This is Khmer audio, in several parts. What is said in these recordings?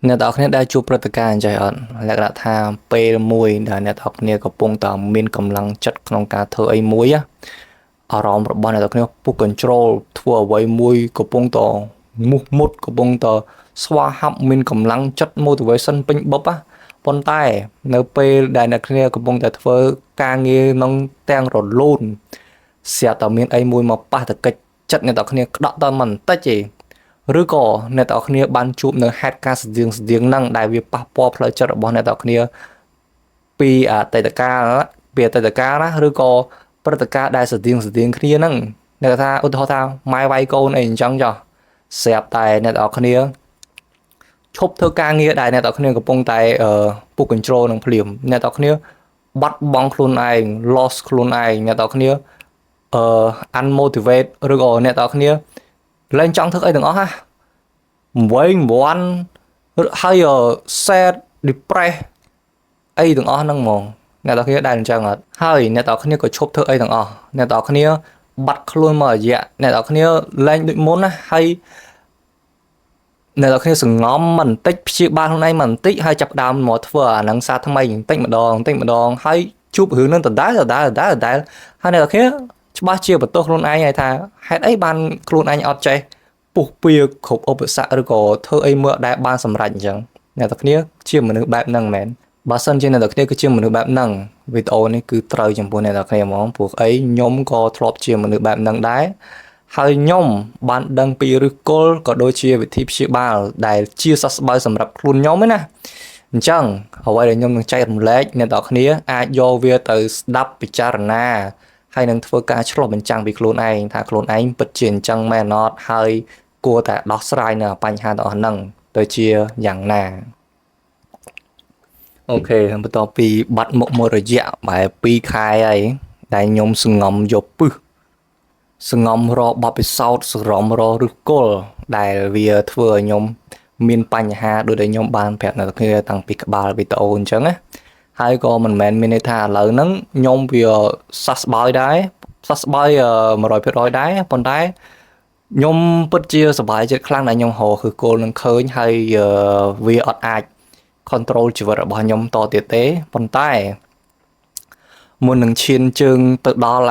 អ្នកទាំងអស់គ្នាដែលជួបព្រឹត្តិការណ៍អញ្ចឹងអត់លក្ខណៈថាពេលមួយដែលអ្នកទាំងអស់គ្នាកំពុងតែមានកម្លាំងចិត្តក្នុងការធ្វើអីមួយអារម្មណ៍របស់អ្នកទាំងអស់គ្នាពុះ control ធ្វើអ្វីមួយកំពុងតែមុះមុតកំពុងតែស្វាហាប់មានកម្លាំងចិត្ត motivation ពេញបបប៉ុន្តែនៅពេលដែលអ្នកគ្នាកំពុងតែធ្វើការងារនឹងទាំងរលូនស្រាប់តែមានអីមួយមកប៉ះតកិច្ចចិត្តអ្នកទាំងអស់គ្នាក្តក់តែមិនបន្តិចទេឬក៏អ្នកទាំងអស់គ្នាបានជួបនៅហេតុការណ៍ស្តៀងហ្នឹងដែលវាប៉ះពាល់ផ្លូវចិត្តរបស់អ្នកទាំងអស់គ្នាពីអតីតកាលណាឬក៏ព្រឹត្តិការណ៍ដែលស្តៀងគ្នាហ្នឹងអ្នកថាឧទាហរណ៍ថាម៉ែវាយកូនអីអញ្ចឹងចុះស្រាប់តែអ្នកទាំងអស់គ្នាឈប់ធ្វើការងារដែលអ្នកទាំងអស់គ្នាកំពុងតែពុះ control នឹងភ្លាមអ្នកទាំងអស់គ្នាបាត់បង់ខ្លួនឯង loss ខ្លួនឯងអ្នកទាំងអស់គ្នាunmotivate ឬក៏អ្នកទាំងអស់គ្នាលែងចង់ធ្វើអីទាំងអស់វែងវាន់ហើយsad depress អីទាំងអស់ហ្នឹងហ្មងអ្នកទាំងគ្នាដែលអញ្ចឹងអត់ហើយអ្នកទាំងគ្នាក៏ឈប់ធ្វើអីទាំងអស់អ្នកទាំងគ្នាបាត់ខ្លួនមករយៈអ្នកទាំងគ្នាលែងដូចមុនណាហើយអ្នកទាំងគ្នាសង្ងំមិនបន្តិចព្យាបាលខ្លួនឯងមិនបន្តិចហើយចាប់ដើមមកធ្វើអាហ្នឹងសារថ្មីបន្តិចម្ដងហើយជួបរឿងហ្នឹងដដែលហើយអ្នកទាំងគ្នាច្បាស់ជាបន្ទោសខ្លួនឯងហើយថាហេតុអីបានខ្លួនឯងអត់ចេះពុះពៀគ្រប់ឧបសគ្គឬក៏ធ្វើអីមួយដែលបានសម្រេចអញ្ចឹងអ្នកទាំងគ្នាជាមនុស្សបែបហ្នឹងមែនបើសិនជាអ្នកទាំងគ្នាគឺជាមនុស្សបែបហ្នឹងវីដេអូនេះគឺត្រូវចំពោះអ្នកទាំងគ្នាហ្មងព្រោះអីខ្ញុំក៏ធ្លាប់ជាមនុស្សបែបហ្នឹងដែរហើយខ្ញុំបានដឹងពីឫសគល់ក៏ដូចជាវិធីព្យាបាលដែលជាសះស្បើយសម្រាប់ខ្លួនខ្ញុំឯណាអញ្ចឹងអ្វីដែលខ្ញុំនឹងចែករំលែកអ្នកទាំងគ្នាអាចយកវាទៅស្ដាប់ពិចារណាហើយនឹងធ្វើការឆ្លុះបញ្ចាំងពីខ្លួនឯងថាខ្លួនឯងពិតជាអញ្ចឹងមែនអត់ហើយគួរតែដោះស្រាយនៅបញ្ហាទាំងអស់ហ្នឹងទៅជាយ៉ាងណាអូខេបន្ទាប់ពីបាត់មុខមួយរយៈបែប2ខែហើយដែលខ្ញុំសង្ងំយកពឹសសង្ងំរកបបពិសោធន៍សរំរកឫសគល់ដែលវាធ្វើឲ្យខ្ញុំមានបញ្ហាដូចដែលខ្ញុំបានប្រាប់អ្នកគ្នាតាំងពីក្បាលវីដេអូអញ្ចឹងណាហើយក៏មិនមែនមានន័យថាឥឡូវហ្នឹងខ្ញុំវាសះស្បើយដែរសះស្បើយ100%ដែរប៉ុន្តែខ្ញុំពិតជាសប្បាយចិត្តខ្លាំងដែលខ្ញុំរកគឺគោលនឹងឃើញហើយវាអត់អាច control ជីវិតរបស់ខ្ញុំតទៀតទេប៉ុន្តែមុននឹងឈានជើងទៅដល់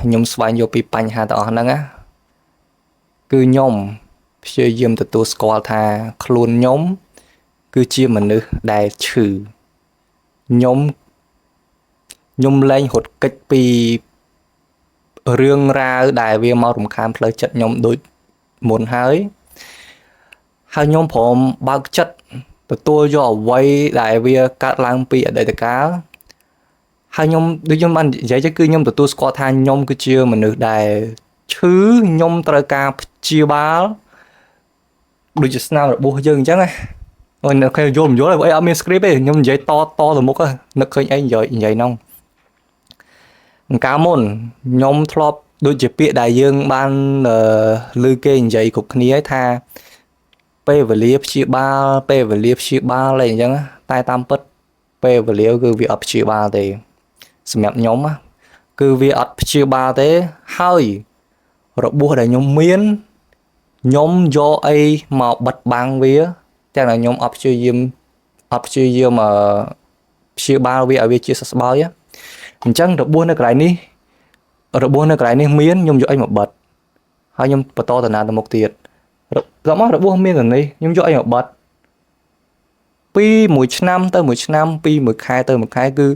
ខ្ញុំស្វែងយល់ពីបញ្ហាទាំងអស់ហ្នឹងណាគឺខ្ញុំព្យាយាមទទួលស្គាល់ថាខ្លួនខ្ញុំគឺជាមនុស្សដែលឈឺខ្ញុំលែងរត់គេចពីរឿងរ៉ាវដែលវាមករំខានផ្លូវចិត្តខ្ញុំដូចមុនហើយខ្ញុំព្រមបើកចិត្តទទួលយកអ្វីដែលវាកើតឡើងពីអតីតកាលហើយដូចខ្ញុំបាននិយាយគឺខ្ញុំទទួលស្គាល់ថាខ្ញុំគឺជាមនុស្សដែលឈឺខ្ញុំត្រូវការព្យាបាលដូចជាស្នាមរបួសយើងអញ្ចឹងណាអូនអ្នកគេយល់មិនយល់អីអត់មាន script ទេខ្ញុំនិយាយតទៅមុខនឹកឃើញអីនិយាយហ្នឹងកាលមុនខ្ញុំធ្លាប់ដូចជាពាក្យដែលយើងបានឮគេនិយាយគ្រប់គ្នាថាពេលវេលាព្យាបាលអីអញ្ចឹងតែតាមពិតពេលវេលាគឺវាអត់ព្យាបាលទេសម្រាប់ខ្ញុំគឺវាអត់ព្យាបាលទេហើយរបួសដែលខ្ញុំមានខ្ញុំយកអីមកបិទបាំងវាតែខ្ញុំអត់ព្យាយាមព្យាបាលវាឲ្យវាជាសះស្បើយអញ្ចឹងរបួសនៅកន្លែងនេះមានខ្ញុំយកអីមកបិទហើយខ្ញុំបន្តដំណើរទៅមុខទៀតរបួសមានតែនេះខ្ញុំយកអីមកបិទពីមួយឆ្នាំទៅមួយឆ្នាំពីមួយខែទៅមួយខែគឺ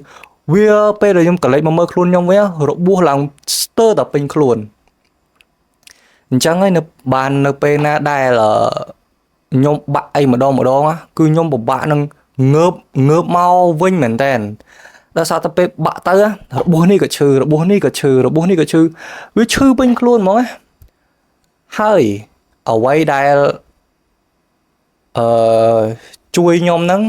វាពេលដែលខ្ញុំកលេចមកមើលខ្លួនខ្ញុំវិញរបួសឡើងស្ទើរតែពេញខ្លួនអញ្ចឹងហើយនៅពេលណាដែលខ្ញុំបាក់អីម្ដងគឺខ្ញុំពិបាកនឹងងើបមកវិញមែនតើដល់សារតែពេលបាក់ទៅរបួសនេះក៏ឈឺវាឈឺពេញខ្លួនហ្មងហើយអ្វីដែលជួយខ្ញុំហ្នឹង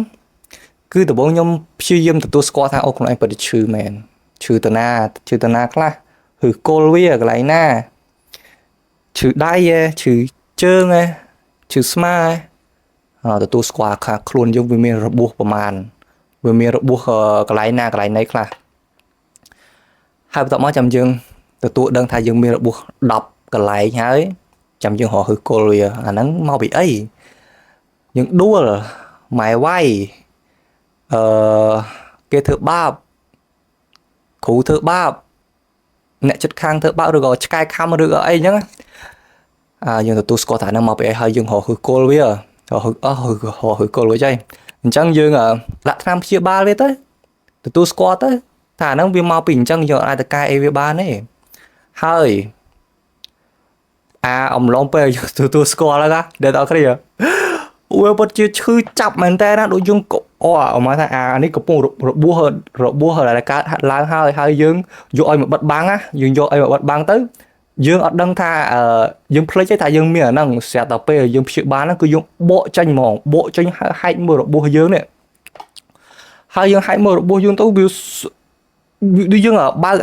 គឺដំបូងខ្ញុំព្យាយាមទទួលស្គាល់ថាអូខ្លួនឯងពិតជាឈឺមែនឈឺតាណាខ្លះឬគល់វាកន្លែងណាឈឺដៃឈឺជើងឈឺស្មាទទួលស្គាល់ថាខ្លួនយើងវាមានរបួសប្រមាណវាមានរបួសកន្លែងណាខ្លះហើយបន្ទាប់មកចាំយើងទទួលដឹងថាយើងមានរបួស10កន្លែងហើយចាំយើងរកគល់វាអាហ្នឹងមកពីអីយើងដួល ម៉ែវាយគេធ្វើបាបគ្រូធ្វើបាបអ្នកចិត្តខាងធ្វើបាបឬក៏ឆ្កែខំឬក៏អីចឹងយើងទទួលស្គាល់ថាហ្នឹងមកពីអីហើយយើងរកហឺគល់វារកហឺគល់វាចៃអញ្ចឹងយើងដាក់ថ្នាំព្យាបាលវាទៅទទួលស្គាល់ទៅថាហ្នឹងវាមកពីអញ្ចឹងយើងអាចទៅកែអីវាបានទេហើយអំឡុងពេលទទួលស្គាល់ហ្នឹងដល់ដល់គ្នាវាពិតជាឈឺចាប់មែនតើណាដូចយើងមកថានេះកំពុងរបួសដែលកើតឡើងហើយយើងយកឲ្យមកបិទបាំងណាយើងយកឲ្យមកបិទបាំងទៅយើងអត់ដឹងថាយើងភ្លេចទេថាយើងមានអាហ្នឹងស្រាប់តែពេលយើងព្យាបាលហ្នឹងគឺយើងបកចេញហ្មងបកចេញហែកមើលរបួសយើងនេះហើយយើងហែកមើលរបួសយើងទៅវាដូចយើងបើក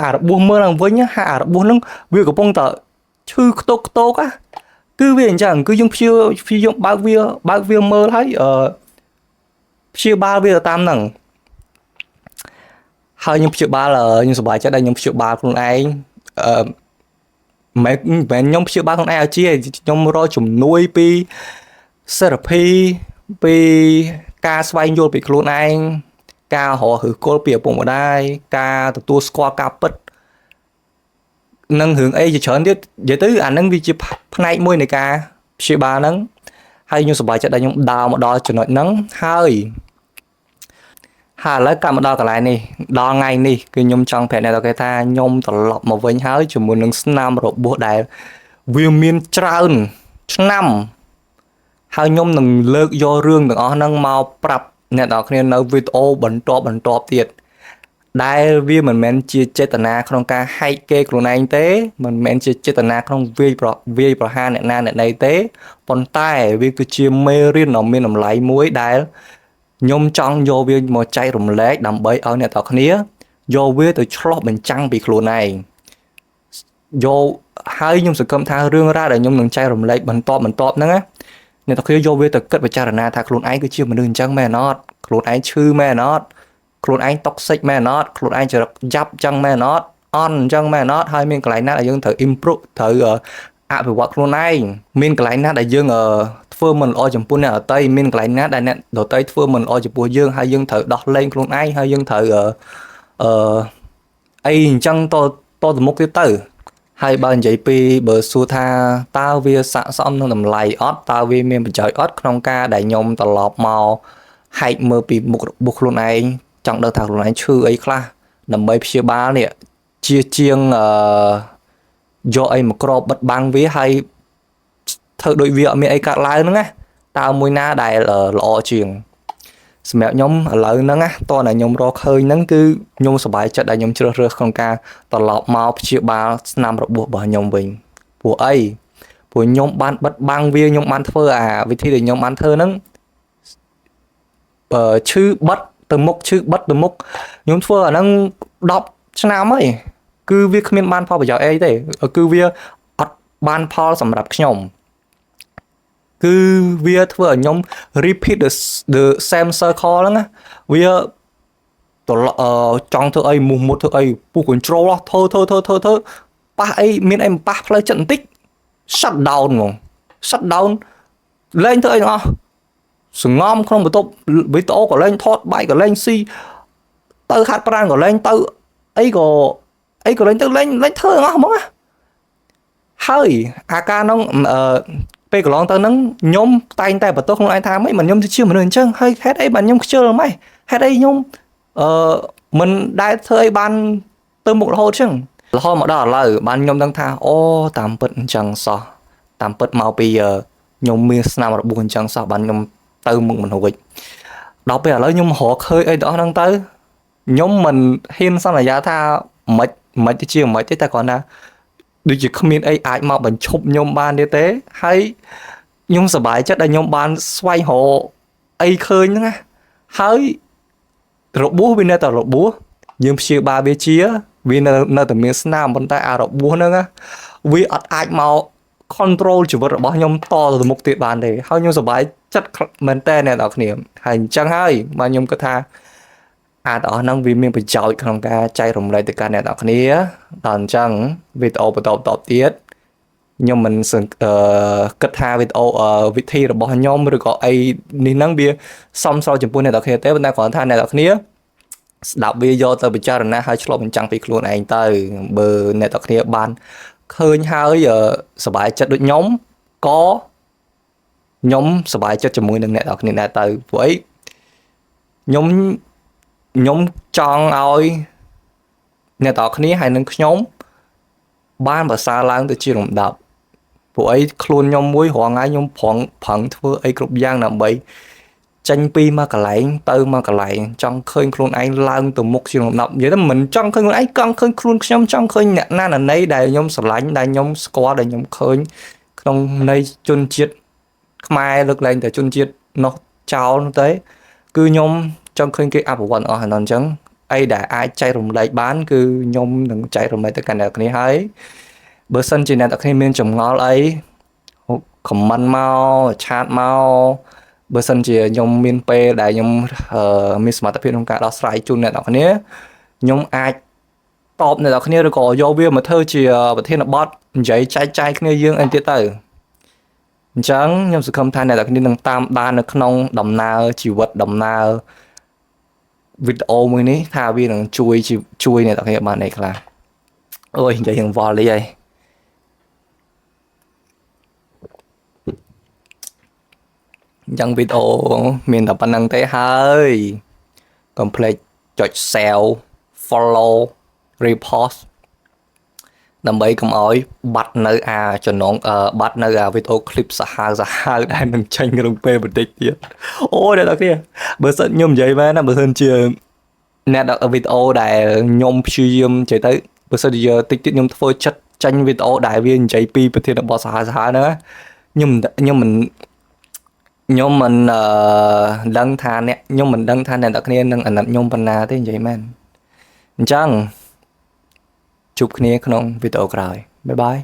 អារបួសមើលឡើងវិញហើយអារបួសហ្នឹងវាកំពុងតែឈឺខ្ទោកគឺវាអញ្ចឹងគឺយើងព្យាយើងបើកវាមើលហើយព្យាបាលវាតាមហ្នឹងហើយខ្ញុំព្យាបាលខ្ញុំសប្បាយចិត្តដែលខ្ញុំព្យាបាលខ្លួនឯងមិនខ្ញុំព្យាបាលខ្លួនឯងឲ្យជាខ្ញុំរកជំនួយពី therapy ពីការស្វែងយល់ពីខ្លួនឯងការរកឬគល់ពីឪពុកម្ដាយការទទួលស្គាល់ការពិតនឹងរឿងអីជាច្រើនទៀតនិយាយទៅអានឹងវាជាផ្នែកមួយនៃការព្យាបាលហ្នឹងហើយខ្ញុំសប្បាយចិត្តដែលខ្ញុំដើរមកដល់ចំណុចហ្នឹងហើយឥឡូវកាត់មកដល់កន្លែងនេះដល់ថ្ងៃនេះគឺខ្ញុំចង់ប្រាប់អ្នកគេថាខ្ញុំត្រឡប់មកវិញហើយជាមួយនឹងស្នាមរបួសដែលវាមានច្រើនឆ្នាំហើយខ្ញុំនឹងលើកយករឿងទាំងអស់ហ្នឹងមកប្រាប់អ្នកនរគ្នានៅវីដេអូបន្តទៀតដែលវាមិនមែនជាចេតនាក្នុងការហែកគេខ្លួនឯងទេមិនមែនជាចេតនាក្នុងវាយប្រហារអ្នកណាអ្នកណីទេប៉ុន្តែវាគឺជាមេរៀនដ៏មានតម្លៃមួយដែលខ្ញុំចង់យកវាមកចែករំលែកដើម្បីឲ្យអ្នកទាំងគ្នាយកវាទៅឆ្លោះបញ្ចាំងពីខ្លួនឯងយកហើយខ្ញុំសង្ឃឹមថារឿងរ៉ាវដែលខ្ញុំនឹងចែករំលែកបន្តហ្នឹងណាអ្នកទាំងគ្នាយកវាទៅគិតពិចារណាថាខ្លួនឯងគឺជាមនុស្សអញ្ចឹងមែនអត់ខ្លួនឯងឈឺមែនអត់ខ្លួនឯងតុកសិចមែនអត់ខ្លួនឯងចរិតយ៉ាប់ចឹងមែនអត់អន់ចឹងមែនអត់ហើយមានកន្លែងណាដែលយើងត្រូវ improve ត្រូវអភិវឌ្ឍខ្លួនឯងមានកន្លែងណាដែលយើងធ្វើមិនល្អចំពោះអ្នកដទៃមានកន្លែងណាដែលអ្នកដទៃធ្វើមិនល្អចំពោះយើងហើយយើងត្រូវដោះលែងខ្លួនឯងហើយយើងត្រូវអីអញ្ចឹងតទៅមុខទៀតទៅហើយបើនិយាយពីបើសួរថាតើវាស័ក្តិសមនឹងតម្លៃអត់តើវាមានប្រយោជន៍អត់ក្នុងការដែលខ្ញុំត្រឡប់មកហែកមើលពីមុខរបួសខ្លួនឯងចង់ដឹងថាខ្លួនឯងឈឺអីខ្លះដើម្បីព្យាបាលនេះជាងយកអីមកក្របបិទបាំងវាហើយធ្វើដូចវាអត់មានអីកាត់ឡើងហ្នឹងណាតើមួយណាដែលល្អជាងសម្រាប់ខ្ញុំឥឡូវហ្នឹងណាតោះតែខ្ញុំរកឃើញហ្នឹងគឺខ្ញុំសប្បាយចិត្តដែលខ្ញុំជ្រើសរើសក្នុងការត្រឡប់មកព្យាបាលស្នាមរបួសរបស់ខ្ញុំវិញព្រោះអីព្រោះខ្ញុំបានបិទបាំងវាខ្ញុំបានធ្វើវិធីដែលខ្ញុំបានធ្វើហ្នឹងឈឺបិទទៅមុខខ្ញុំធ្វើអាហ្នឹង10ឆ្នាំហើយគឺវាគ្មានបានផលប្រយោជន៍អីទេគឺវាអត់បានផលសម្រាប់ខ្ញុំគឺវាធ្វើឲ្យខ្ញុំ repeat the same circle ហ្នឹងណាវាចង់ធ្វើអីមុតធ្វើអីពុះ control ធ្វើប៉ះអីមានអីប៉ះផ្លូវចិត្តបន្តិច shut down ហ្មង shut down លែងធ្វើអីទាំងអស់សងំក្នុងបន្ទប់វីដេអូក៏លែងថតបាយក៏លែងស៊ីទៅហាត់ប្រាណក៏លែងទៅអីក៏លែងទៅលែងធ្វើទាំងអស់ហ្មងណាហើយអាការនោះពេលកន្លងទៅហ្នឹងខ្ញុំតែងតែបន្ទោសខ្លួនឯងថាម៉េចមិនខ្ញុំជាមនុស្សអញ្ចឹងហើយហេតុអីបានខ្ញុំខ្ជិលម៉េចហេតុអីខ្ញុំមិនដែលធ្វើអីបានទៅមុខរហូតអញ្ចឹងរហូតមកដល់ឥឡូវបានខ្ញុំដឹងថាអូតាមពិតអញ្ចឹងសោះតាមពិតមកពីខ្ញុំមានស្នាមរបួសអញ្ចឹងសោះបានខ្ញុំទៅមុខមិនរួចដល់ពេលឥឡូវខ្ញុំរកឃើញអីទាំងអស់ហ្នឹងទៅខ្ញុំមិនហ៊ានសន្យាថាមិនទេតែគ្រាន់តែដូចជាគ្មានអីអាចមកបញ្ឈប់ខ្ញុំបានទេហើយខ្ញុំសប្បាយចិត្តដែលខ្ញុំបានស្វែងរកអីឃើញហ្នឹងណាហើយរបួសវានៅតែរបួសយើងព្យាបាលវាជាវានៅតែមានស្នាមប៉ុន្តែអារបួសហ្នឹងណាវាអត់អាចមក control ជីវិតរបស់ខ្ញុំតទៅមុខទៀតបានទេហើយខ្ញុំសប្បាយចិត្តមែនតើអ្នកនរគ្នាហើយអញ្ចឹងហើយមកខ្ញុំគិតថាទាំងអស់ហ្នឹងវាមានប្រយោជន៍ក្នុងការចែករំលែកទៅកាន់អ្នកនរគ្នាដល់អញ្ចឹងវីដេអូបន្តទៀត ខ្ញុំមិនគិតថាវីដេអូវិធីរបស់ខ្ញុំឬក៏អីនេះហ្នឹងវាសមស្របចំពោះអ្នកទាំងគ្នាទេប៉ុន្តែគ្រាន់ថាអ្នកទាំងគ្នាស្ដាប់វាយកទៅពិចារណាហើយឆ្លុះបញ្ចាំងពីខ្លួនឯងទៅបើអ្នកទាំងគ្នាបានឃើញហើយសប្បាយចិត្តដូចខ្ញុំក៏ខ្ញុំសប្បាយចិត្តជាមួយនឹងអ្នកទាំងគ្នាដែរទៅព្រោះអីខ្ញុំចង់ឲ្យអ្នកទាំងគ្នាហើយនឹងខ្ញុំបានប្រសើរឡើងទៅជាលំដាប់ព្រោះអីខ្លួនខ្ញុំមួយរាល់ថ្ងៃខ្ញុំប្រឹងធ្វើអីគ្រប់យ៉ាងដើម្បីចេញពីមកកន្លែងទៅមកកន្លែងចង់ឃើញខ្លួនឯងឡើងទៅមុខជាលំដាប់និយាយទៅមិនចង់ឃើញខ្លួនឯងចង់ឃើញខ្លួនខ្ញុំចង់ឃើញអ្នកណាណីដែលខ្ញុំស្រឡាញ់ដែលខ្ញុំស្គាល់ដែលខ្ញុំឃើញក្នុងនៃជនជាតិខ្មែរលើកលែងតែជនជាតិនោះចោលទៅគឺខ្ញុំចង់ឃើញគេអភិវឌ្ឍអស់ហើយអញ្ចឹងអីដែលអាចចែករំលែកបានគឺខ្ញុំនឹងចែករំលែកទៅកាន់អ្នកគ្នាហើយបើសិនជាអ្នកគ្នាមានចម្ងល់អី comment មកឆាតមកបើសិនជាខ្ញុំមានពេលដែលខ្ញុំមានសមត្ថភាពក្នុងការដោះស្រាយជូនអ្នកនរគ្នាខ្ញុំអាចតបអ្នកនរគ្នាឬក៏យកវាមកធ្វើជាប្រធានបទនិយាយចែកចាយគ្នាយើងអីទៀតទៅអញ្ចឹងខ្ញុំសង្ឃឹមថាអ្នកនរគ្នានឹងតាមដាននៅក្នុងដំណើរជីវិតដំណើរវីដេអូមួយនេះថាវានឹងជួយអ្នកនរគ្នាបានអីខ្លះអូយនិយាយយ៉ាងវល់លីហើយយ៉ាងវីដេអូមានតែប៉ុណ្្នឹងទេហើយកុំភ្លេចចុច share follow repost ដើម្បីកុំឲ្យបាត់នៅបាត់នៅវីដេអូ clip សាហាវដែលនឹងចេញក្នុងពេលបន្តិចទៀតអូអ្នកនរគ្នាបើសិនខ្ញុំនិយាយមែនណាបើសិនជាអ្នកដាក់វីដេអូដែលខ្ញុំព្យាយាមនិយាយទៅបើសិនជាតិចទៀតខ្ញុំធ្វើចិត្តចេញវីដេអូដែលវានិយាយពីប្រធានបទសាហាវហ្នឹងខ្ញុំមិនដឹងថាអ្នកទាំងគ្នានឹងអាណិតខ្ញុំប៉ុណ្ណាទេនិយាយមែនអញ្ចឹងជួបគ្នាក្នុងវីដេអូក្រោយបាយបាយ